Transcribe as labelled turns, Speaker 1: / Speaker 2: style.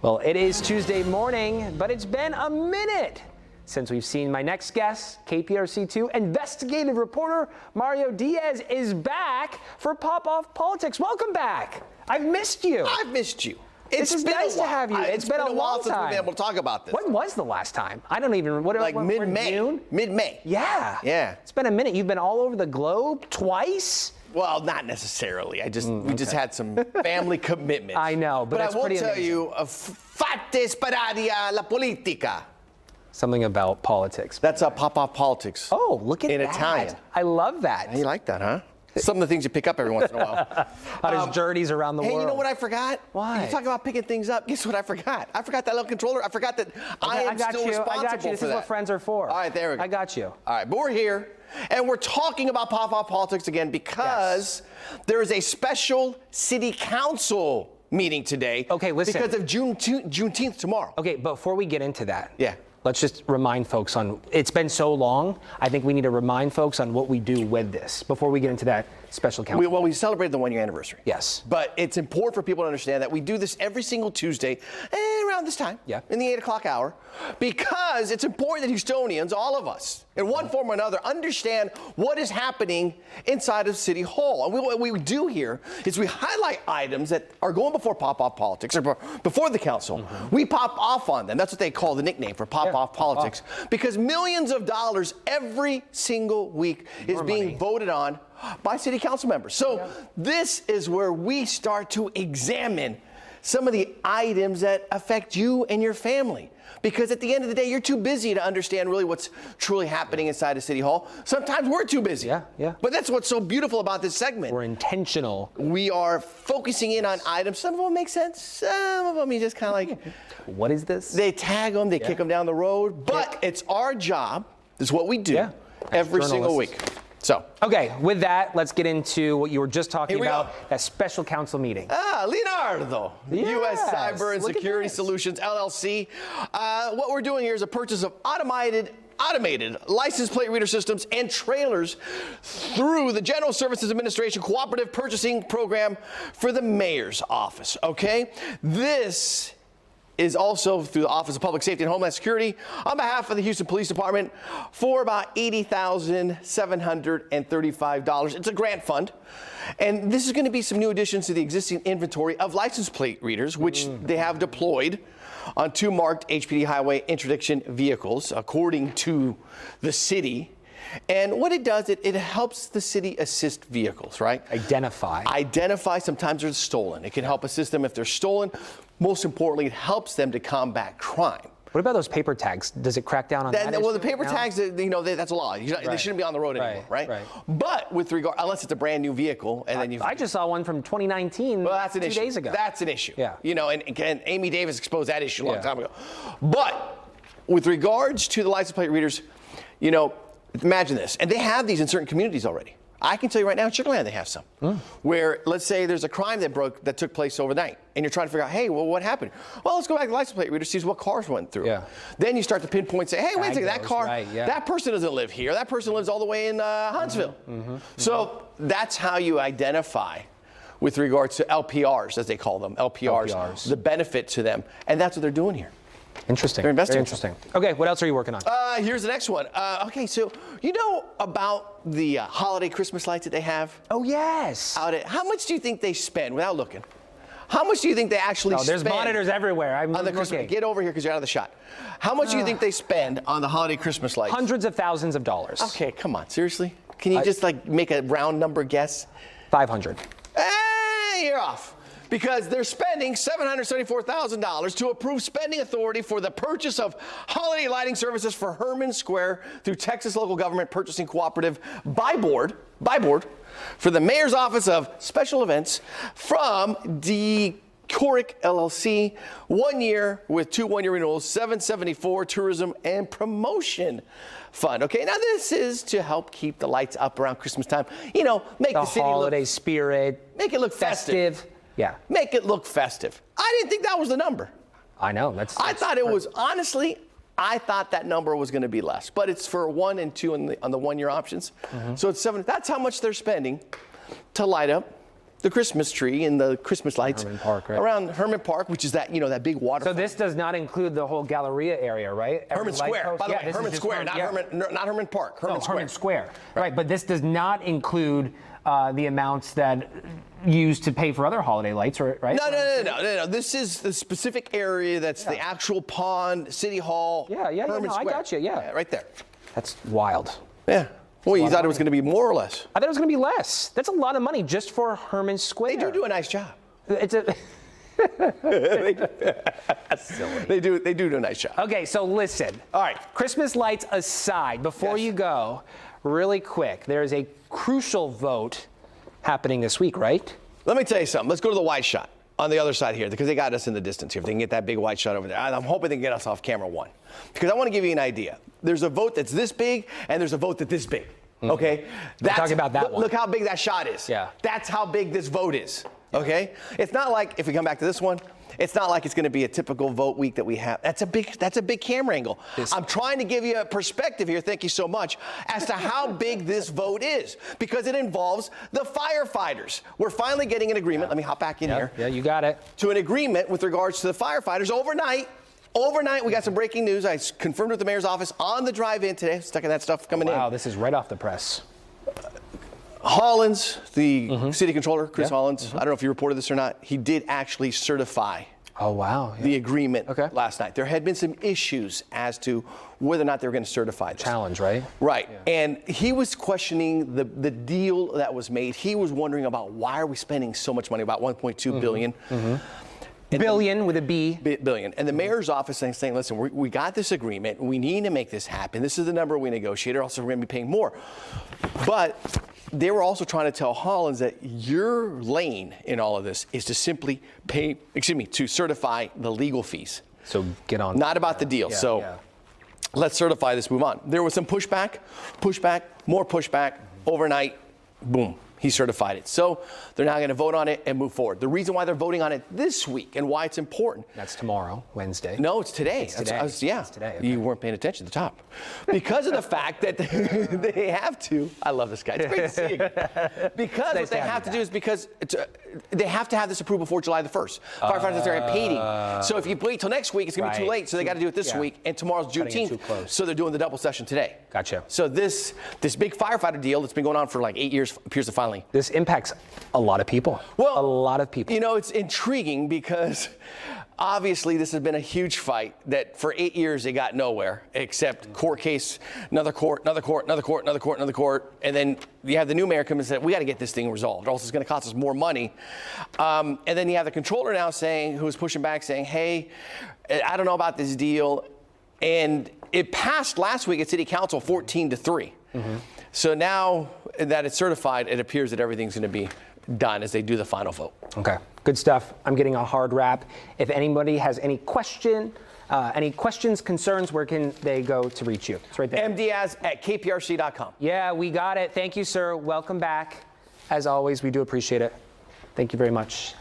Speaker 1: Well, it is Tuesday morning, but it's been a minute since we've seen my next guest. KPRC2 investigative reporter Mario Diaz is back for Pop-Off Politics. Welcome back. I've missed you.
Speaker 2: I've missed you.
Speaker 1: It's been nice to have you. It's been a
Speaker 2: while since
Speaker 1: time.
Speaker 2: we've been able to talk about this.
Speaker 1: When was the last time? I don't even.
Speaker 2: Like mid-May.
Speaker 1: June?
Speaker 2: Mid-May.
Speaker 1: Yeah. It's been a minute. You've been all over the globe twice.
Speaker 2: Well, not necessarily. We just had some family commitments.
Speaker 1: I know, but
Speaker 2: I
Speaker 1: it's
Speaker 2: will
Speaker 1: pretty
Speaker 2: tell
Speaker 1: amazing.
Speaker 2: you, fate sparadia la politica.
Speaker 1: Something about politics.
Speaker 2: That's a Pop-Off Politics.
Speaker 1: Oh, look at
Speaker 2: in
Speaker 1: that.
Speaker 2: Italian.
Speaker 1: I love that.
Speaker 2: You like that, huh? Some of the things you pick up every once in a while.
Speaker 1: How does journeys around the world?
Speaker 2: Hey, you know what I forgot?
Speaker 1: Why?
Speaker 2: You talk about picking things up. Guess what I forgot? I forgot that little controller. I forgot that I am still responsible
Speaker 1: I got you. This
Speaker 2: for
Speaker 1: is
Speaker 2: that.
Speaker 1: what friends are for.
Speaker 2: All right, there we go.
Speaker 1: I got you.
Speaker 2: All right, but we're here, and we're talking about Pop-Off Politics again because there is a special city council meeting today.
Speaker 1: Okay, listen.
Speaker 2: Because of Juneteenth tomorrow.
Speaker 1: Okay, before we get into that.
Speaker 2: Yeah.
Speaker 1: Let's just remind folks on, it's been so long, I think we need to remind folks on what we do with this before we get into that special council.
Speaker 2: We celebrated the 1-year anniversary.
Speaker 1: Yes.
Speaker 2: But it's important for people to understand that we do this every single Tuesday around this time, in the 8 o'clock hour, because it's important that Houstonians, all of us, in one form or another, understand what is happening inside of City Hall. And what we do here is we highlight items that are going before Pop-Off Politics, or before the council. We pop off on them. That's what they call the nickname for Pop-Off Politics, because millions of dollars every single week is being voted on by city council members. So this is where we start to examine some of the items that affect you and your family. Because at the end of the day, you're too busy to understand really what's truly happening inside of City Hall. Sometimes we're too busy. But that's what's so beautiful about this segment.
Speaker 1: We're intentional.
Speaker 2: We are focusing in on items. Some of them make sense. Some of them you just kind of like,
Speaker 1: what is this?
Speaker 2: They tag them, they kick them down the road. But it's our job, this is what we do every single week. So.
Speaker 1: Okay, with that, let's get into what you were just talking about,
Speaker 2: go.
Speaker 1: that special council meeting.
Speaker 2: Leonardo, U.S. Cyber and
Speaker 1: Look at
Speaker 2: Security
Speaker 1: this.
Speaker 2: Solutions, LLC. What we're doing here is a purchase of automated license plate reader systems and trailers through the General Services Administration Cooperative Purchasing Program for the Mayor's Office, okay? This is also through the Office of Public Safety and Homeland Security on behalf of the Houston Police Department for about $80,735. It's a grant fund. And this is going to be some new additions to the existing inventory of license plate readers, which they have deployed on 2 marked HPD highway interdiction vehicles, according to the city. And what it does, it helps the city assist vehicles, right? Identify. Sometimes they're stolen. It can help assist them if they're stolen. Most importantly, it helps them to combat crime.
Speaker 1: What about those paper tags? Does it crack down on that?
Speaker 2: Well, the paper tags, that's a law. They shouldn't be on the road anymore, right? But with regard, unless it's a brand new vehicle, and then
Speaker 1: I just saw one from 2019.
Speaker 2: Well, that's an
Speaker 1: 2
Speaker 2: issue.
Speaker 1: days ago.
Speaker 2: That's an issue.
Speaker 1: Yeah.
Speaker 2: And Amy Davis exposed that issue a long time ago. But with regards to the license plate readers, imagine this, and they have these in certain communities already. I can tell you right now, in Chicago they have some, where let's say there's a crime that took place overnight, and you're trying to figure out, hey, well, what happened? Well, let's go back to the license plate reader, see what cars went through. Then you start to pinpoint, say, hey, wait a second, that car, that person doesn't live here. That person lives all the way in Huntsville. So that's how you identify with regards to LPRs, as they call them, LPRs, the benefit to them, and that's what they're doing here.
Speaker 1: Interesting.
Speaker 2: They're investing.
Speaker 1: Very interesting. Okay, what else are you working on?
Speaker 2: Here's the next one. Okay, so you know about the holiday Christmas lights that they have?
Speaker 1: Oh, yes.
Speaker 2: How much do you think they spend, without looking? How much do you think they actually spend?
Speaker 1: There's monitors everywhere. I'm looking.
Speaker 2: Get over here because you're out of the shot. How much do you think they spend on the holiday Christmas lights?
Speaker 1: Hundreds of thousands of dollars.
Speaker 2: Okay, come on. Seriously? Can you just make a round number guess?
Speaker 1: 500.
Speaker 2: Hey, you're off. Because they're spending $774,000 to approve spending authority for the purchase of holiday lighting services for Herman Square through Texas Local Government Purchasing Cooperative by board for the Mayor's Office of Special Events from Coric LLC, 1 year with 2 1-year renewals, $774 Tourism and Promotion Fund. Okay, now this is to help keep the lights up around Christmas time. Make the city
Speaker 1: holiday spirit.
Speaker 2: Make it look festive.
Speaker 1: Yeah.
Speaker 2: Make it look festive. I didn't think that was the number.
Speaker 1: I know.
Speaker 2: I thought it was, honestly, I thought that number was going to be less. But it's for 1 and 2 on the 1 year options. So it's $7. That's how much they're spending to light up the Christmas tree and the Christmas lights
Speaker 1: Herman Park, right?
Speaker 2: around Herman Park, which is that, that big water.
Speaker 1: So this does not include the whole Galleria area, right?
Speaker 2: Herman Square. By the way, Herman Square, not Herman Park.
Speaker 1: Herman Square. Right, but this does not include the amounts that used to pay for other holiday lights, right?
Speaker 2: No. This is the specific area that's the actual pond, City Hall. Herman Square.
Speaker 1: I got you. Yeah,
Speaker 2: right there.
Speaker 1: That's wild.
Speaker 2: Yeah. Well, you thought it was going to be more or less?
Speaker 1: I thought it was going to be less. That's a lot of money just for Herman Square.
Speaker 2: They do a nice job.
Speaker 1: It's a.
Speaker 2: Silly. They do a nice job.
Speaker 1: Okay, so listen. All right, Christmas lights aside, before you go, really quick, there is a crucial vote happening this week, right?
Speaker 2: Let me tell you something. Let's go to the wide shot on the other side here, because they got us in the distance here. If they can get that big wide shot over there, I'm hoping they can get us off camera one, because I want to give you an idea. There's a vote that's this big, and there's a vote that's this big. Okay,
Speaker 1: we're talking about that one.
Speaker 2: Look how big that shot is.
Speaker 1: Yeah,
Speaker 2: that's how big this vote is. Okay, it's not like, if we come back to this one, it's not like it's going to be a typical vote week that we have. That's a big camera angle. I'm trying to give you a perspective here, thank you so much, as to how big this vote is, because it involves the firefighters. We're finally getting an agreement. Let me hop back in here.
Speaker 1: Yeah, you got it.
Speaker 2: To an agreement with regards to the firefighters overnight. Overnight, we got some breaking news. I confirmed with the mayor's office on the drive-in today. Stuck in that stuff coming in.
Speaker 1: Wow, this is right off the press.
Speaker 2: Hollins, the city controller, Chris Hollins, I don't know if you reported this or not, he did actually certify the agreement last night. There had been some issues as to whether or not they were going to certify this.
Speaker 1: Challenge, right?
Speaker 2: Right. Yeah. And he was questioning the deal that was made. He was wondering about, why are we spending so much money, about $1.2 billion.
Speaker 1: Billion with a B.
Speaker 2: Billion. And the mayor's office is saying, listen, we got this agreement. We need to make this happen. This is the number we negotiated. Also, we're going to be paying more. But they were also trying to tell Hollins that your lane in all of this is to simply to certify the legal fees.
Speaker 1: So get on.
Speaker 2: Not about the deal. Let's certify this, move on. There was some pushback, more pushback. Overnight, boom. He certified it. So they're now going to vote on it and move forward. The reason why they're voting on it this week and why it's important.
Speaker 1: That's tomorrow, Wednesday.
Speaker 2: No, it's today.
Speaker 1: It's today.
Speaker 2: It's
Speaker 1: today.
Speaker 2: You weren't paying attention at the top. Because of the fact that they have to. I love this guy. It's great to see you. Because what they have to do is because they have to have this approved before July the 1st. Firefighters are paid. So if you wait till next week, it's going to be too late. So they got to do it this week. And tomorrow's Juneteenth. So they're doing the double session today.
Speaker 1: Gotcha.
Speaker 2: So this big firefighter deal that's been going on for like 8 years appears to finally.
Speaker 1: This impacts a lot of people.
Speaker 2: Well,
Speaker 1: a lot of people.
Speaker 2: You know, it's intriguing because obviously this has been a huge fight that for 8 years they got nowhere except court case, another court. And then you have the new mayor come and say, we got to get this thing resolved, or else it's going to cost us more money. And then you have the controller now who's pushing back saying, hey, I don't know about this deal. And it passed last week at City Council 14-3. So now that it's certified, it appears that everything's going to be done as they do the final vote.
Speaker 1: Okay, good stuff. I'm getting a hard wrap. If anybody has any questions, concerns, where can they go to reach you? It's right there.
Speaker 2: mdiaz@kprc.com.
Speaker 1: Yeah, we got it. Thank you, sir. Welcome back. As always, we do appreciate it. Thank you very much.